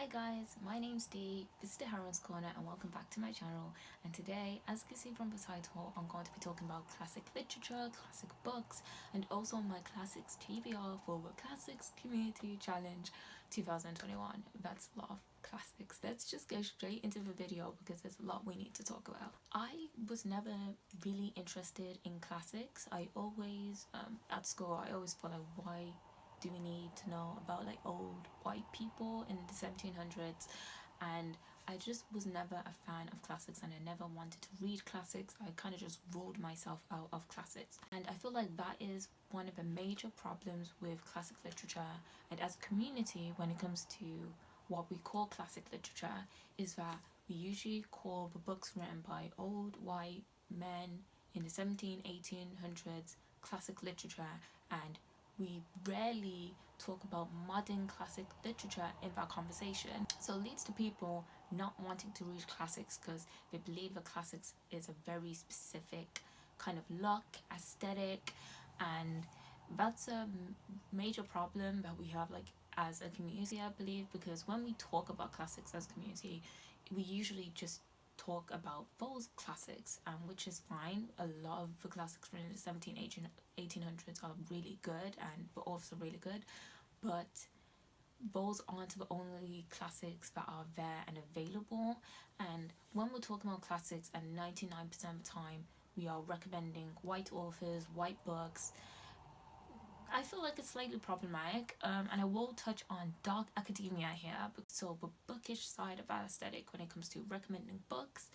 Hi guys, my name's Dee, this is the Heroine's Corner and welcome back to my channel. And today, as you can see from the title, I'm going to be talking about classic literature, classic books, and also my classics TBR for the Classics Community Challenge 2021. That's a lot of classics. Let's just get straight into the video because there's a lot we need to talk about. I was never really interested in classics. I always, at school, I always thought like, why do we need to know about like old white people in the 1700s? And I just was never a fan of classics and I never wanted to read classics. I kind of just ruled myself out of classics, and I feel like that is one of the major problems with classic literature and as a community when it comes to what we call classic literature, is that we usually call the books written by old white men in the 1800s classic literature, and we rarely talk about modern classic literature in that conversation. So it leads to people not wanting to read classics because they believe that classics is a very specific kind of look, aesthetic, and that's a major problem that we have like as a community, I believe, because when we talk about classics as a community, we usually just talk about those classics, which is fine. A lot of the classics from the 1800s are really good and the authors are really good, but those aren't the only classics that are there and available. And when we're talking about classics, and 99% of the time we are recommending white authors, white books, I feel like it's slightly problematic, and I will touch on dark academia here. So the bookish side of that aesthetic when it comes to recommending books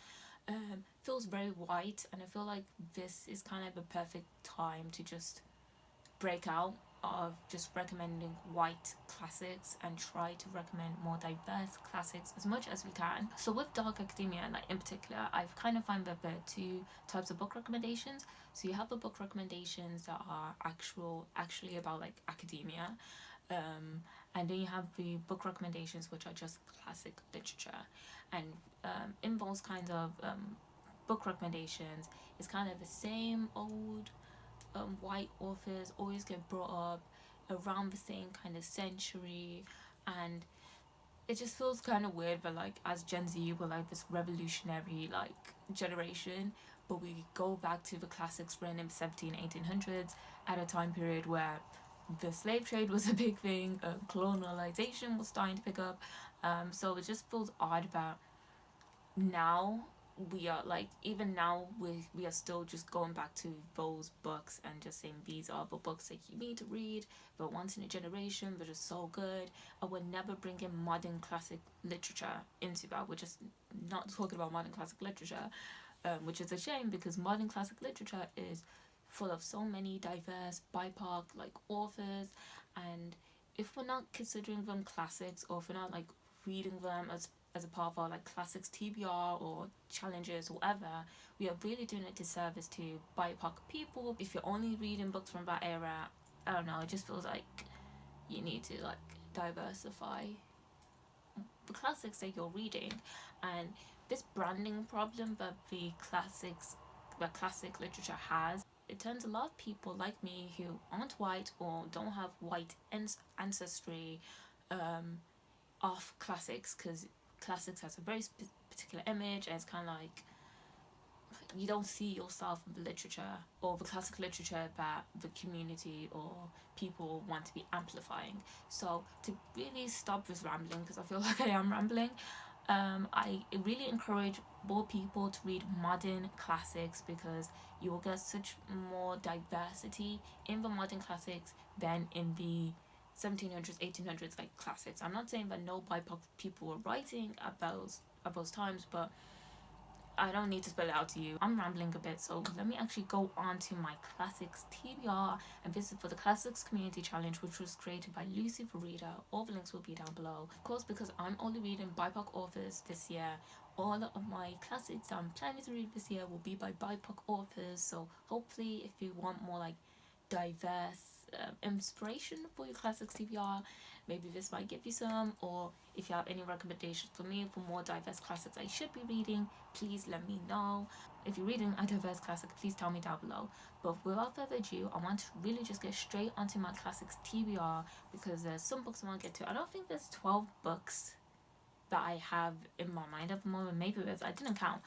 feels very white, and I feel like this is kind of the perfect time to just break out of just recommending white classics and try to recommend more diverse classics as much as we can. So with dark academia, like in particular, I've kind of found that there are two types of book recommendations. So you have the book recommendations that are actually about like academia, and then you have the book recommendations which are just classic literature. And in those kinds of book recommendations, it's kind of the same old white authors always get brought up around the same kind of century, and it just feels kind of weird. But like as Gen Z, we're like this revolutionary like generation, but we go back to the classics written in the 1800s at a time period where the slave trade was a big thing, colonialization was starting to pick up. So it just feels odd that now we are like, even now we are still just going back to those books and just saying these are the books that you need to read, but once in a generation, they're just so good. I would never bring in modern classic literature into that. We're just not talking about modern classic literature, which is a shame because modern classic literature is full of so many diverse BIPOC like authors, and if we're not considering them classics, or if we're not like reading them as a part of our like classics TBR or challenges or whatever, we are really doing a disservice to BIPOC people. If you're only reading books from that era, I don't know, it just feels like you need to like diversify the classics that you're reading. And this branding problem that classic literature has, it turns a lot of people like me who aren't white or don't have white ancestry off classics, because classics has a very particular image, and it's kind of like you don't see yourself in the literature or the classic literature that the community or people want to be amplifying. So to really stop this rambling, because I feel like I am rambling, I really encourage more people to read modern classics, because you will get such more diversity in the modern classics than in the 1700s 1800s like classics. I'm not saying that no BIPOC people were writing at those times, but I don't need to spell it out to you. I'm rambling a bit, so let me actually go on to my classics TBR, and this is for the Classics Community Challenge, which was created by Lucy for Reader. All the links will be down below. Of course, because I'm only reading BIPOC authors this year, all of my classics I'm planning to read this year will be by BIPOC authors, so hopefully if you want more like diverse inspiration for your classics TBR, maybe this might give you some. Or if you have any recommendations for me for more diverse classics I should be reading, please let me know. If you're reading a diverse classic, please tell me down below. But without further ado, I want to really just get straight onto my classics TBR, because there's some books I want to get to. I don't think there's 12 books that I have in my mind at the moment. Maybe it was, I didn't count,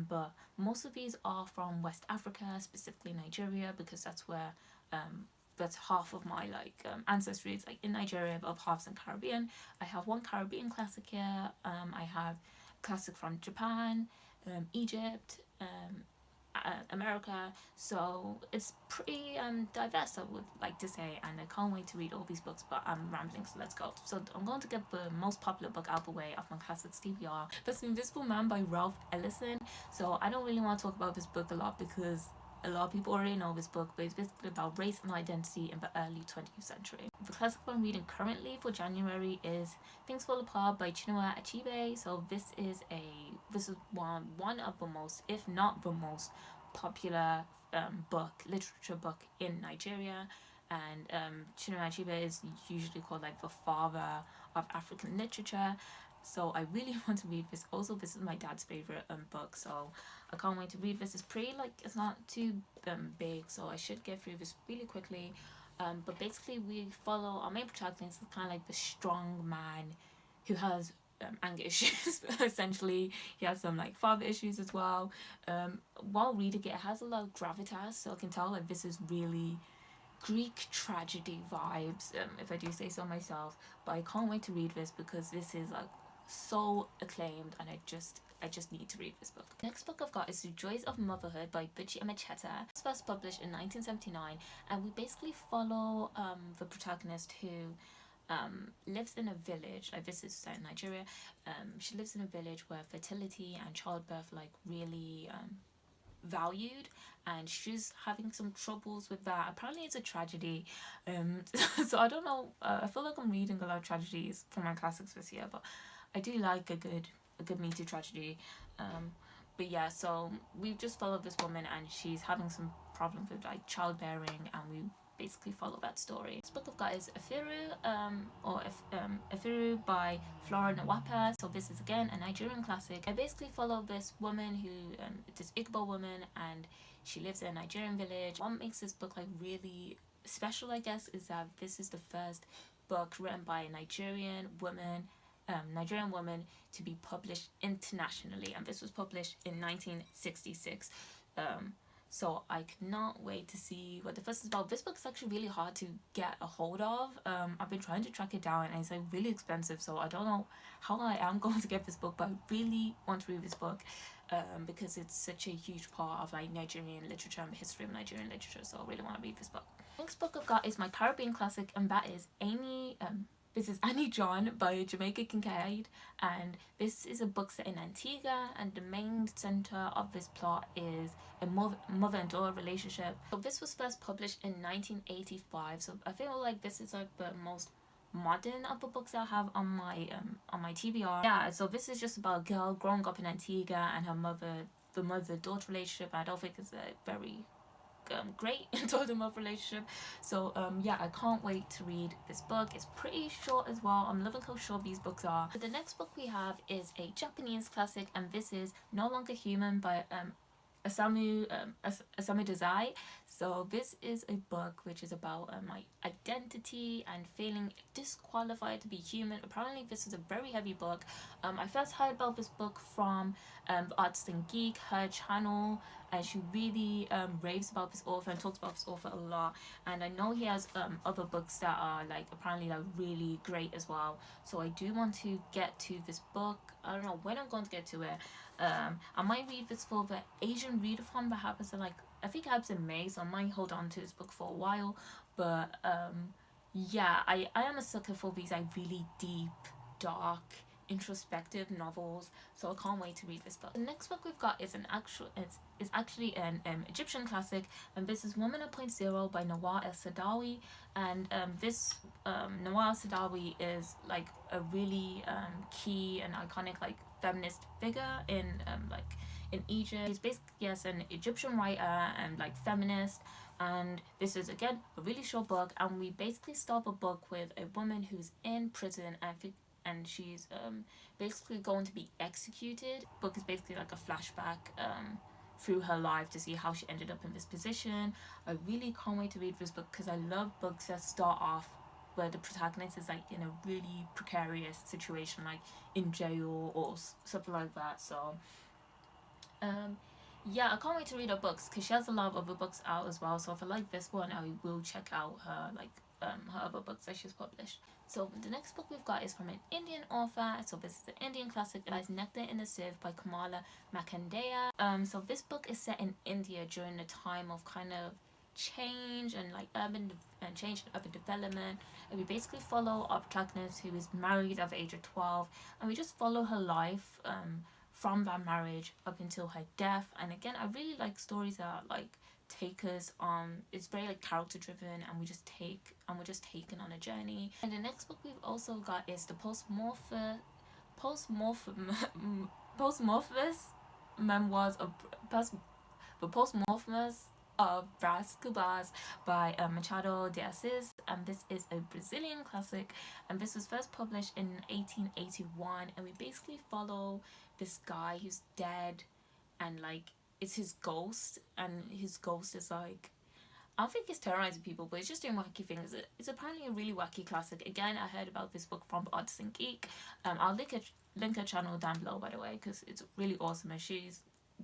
but most of these are from West Africa, specifically Nigeria, because that's where that's half of my ancestry is like in Nigeria, but half's in Caribbean. I have one Caribbean classic here. I have classic from Japan, Egypt, America. So it's pretty diverse, I would like to say, and I can't wait to read all these books. But I'm rambling, so let's go. So I'm going to get the most popular book out the way of my classics TBR. That's Invisible Man by Ralph Ellison. So I don't really want to talk about this book a lot because a lot of people already know this book, but it's basically about race and identity in the early 20th century. The classic I'm reading currently for January is Things Fall Apart by Chinua Achebe. So this is one of the most, if not the most, popular literature book in Nigeria. And Chinua Achebe is usually called like the father of African literature. So I really want to read this. Also, this is my dad's favorite book, so I can't wait to read this. It's pretty it's not too big, so I should get through this really quickly. But basically, we follow our main protagonist, kind of like the strong man who has anger issues. Essentially, he has some like father issues as well. While reading it, it has a lot of gravitas, so I can tell like this is really Greek tragedy vibes, if I do say so myself. But I can't wait to read this because this is like so acclaimed, and I just need to read this book. Next book I've got is The Joys of Motherhood by Buchi Emecheta. It's first published in 1979, and we basically follow the protagonist who lives in a village. Like, this is set in Nigeria. She lives in a village where fertility and childbirth like really valued, and she's having some troubles with that. Apparently it's a tragedy, so I don't know. I feel like I'm reading a lot of tragedies for my classics this year, but I do like a good meaty tragedy. But yeah, so we've just followed this woman, and she's having some problems with like childbearing, and we basically follow that story. This book I've got is Efiru by Flora Nwapa. So this is again a Nigerian classic. I basically follow this woman who this Igbo woman, and she lives in a Nigerian village. What makes this book like really special, I guess, is that this is the first book written by a Nigerian woman to be published internationally, and this was published in 1966. So I cannot wait to see what the first is about. This book is actually really hard to get a hold of. I've been trying to track it down, and it's like really expensive, so I don't know how I am going to get this book, but I really want to read this book because it's such a huge part of like Nigerian literature and the history of Nigerian literature, so I really want to read this book. Next book I've got is my Caribbean classic, and that is this is Annie John by Jamaica Kincaid, and this is a book set in Antigua, and the main center of this plot is a mother and daughter relationship. So this was first published in 1985, so I feel like this is like the most modern of the books I have on my TBR. Yeah, so this is just about a girl growing up in Antigua and the mother-daughter relationship. I don't think it's a very great daughter-mother relationship. So yeah, I can't wait to read this book. It's pretty short as well. I'm loving how short these books are. But the next book we have is a Japanese classic, and this is No Longer Human by Osamu Dazai. So this is a book which is about my identity and feeling disqualified to be human. Apparently this is a very heavy book. I first heard about this book from Artist and Geek, her channel, and she really raves about this author and talks about this author a lot. And I know he has other books that are like apparently like really great as well. So I do want to get to this book. I don't know when I'm going to get to it. I might read this for the Asian readathon that happens in like, I think it happens in May, so I might hold on to this book for a while. But yeah, I am a sucker for these like really deep, dark, introspective novels, so I can't wait to read this book. The next book we've got is actually an Egyptian classic, and this is Woman at Point Zero by Nawar El Saadawi. And this Nawar El Saadawi is like a really key and iconic like feminist figure in Egypt. He's basically, yes, an Egyptian writer and like feminist. And this is again a really short book, and we basically start the book with a woman who's in prison, and she's basically going to be executed. The book is basically like a flashback through her life to see how she ended up in this position. I really can't wait to read this book because I love books that start off where the protagonist is like in a really precarious situation, like in jail or something like that. So um yeah, I can't wait to read her books because she has a lot of other books out as well. So if I like this one, I will check out her her other books that she's published. So the next book we've got is from an Indian author. So this is the Indian classic is Nectar in the Sieve by Kamala Makandaya. So this book is set in India during the time of kind of change and like change and urban development, and we basically follow our protagonist who is married at the age of 12, and we just follow her life from that marriage up until her death. And again, I really like stories that like take us on, it's very like character driven, and we're just taken on a journey. And the next book we've also got is the postmorphous memoirs of postmorphous of Brás Cubas by Machado de Assis, and this is a Brazilian classic, and this was first published in 1881, and we basically follow this guy who's dead, and like it's his ghost, and his ghost is like, I don't think it's terrorizing people, but it's just doing wacky things. It's apparently a really wacky classic. Again, I heard about this book from Odds and Geek. I'll link her channel down below, by the way, because it's really awesome, and she's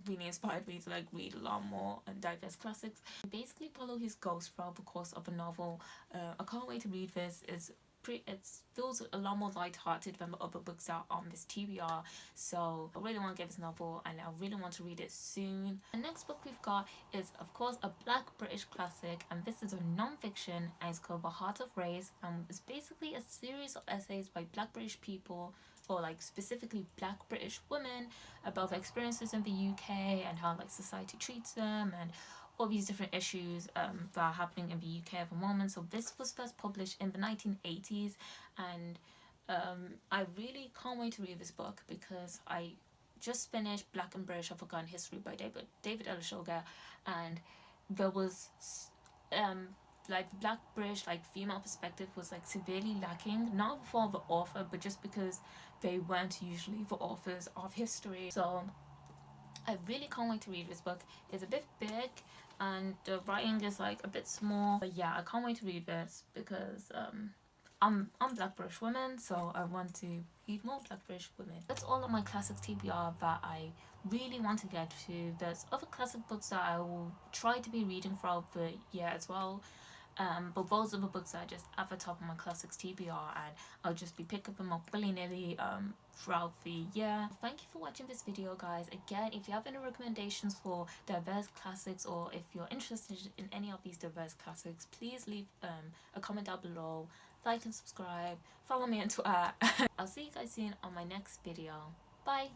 really inspired me to like read a lot more and diverse classics. We basically follow his ghost throughout the course of a novel. I can't wait to read this. It feels a lot more light-hearted than the other books that are on this TBR, so I really want to get this novel and I really want to read it soon. The next book we've got is of course a Black British classic, and this is a non-fiction, and it's called The Heart of Race, and it's basically a series of essays by Black British people, or like specifically Black British women, about their experiences in the UK and how like society treats them and all these different issues that are happening in the UK at the moment. So this was first published in the 1980s, and I really can't wait to read this book because I just finished Black and British of Forgotten History by David Elishoga, and there was like the Black British like female perspective was like severely lacking, not for the author but just because they weren't usually the authors of history. So I really can't wait to read this book. It's a bit big and the writing is like a bit small, but yeah, I can't wait to read this because I'm Black British woman, so I want to read more Black British women. That's all of my classics TBR that I really want to get to. There's other classic books that I will try to be reading throughout the year as well. But those are the books that are just at the top of my classics TBR, and I'll just be picking them up willy-nilly throughout the year. Thank you for watching this video, guys. Again, if you have any recommendations for diverse classics, or if you're interested in any of these diverse classics, please leave a comment down below, like and subscribe, follow me on Twitter. I'll see you guys soon on my next video. Bye!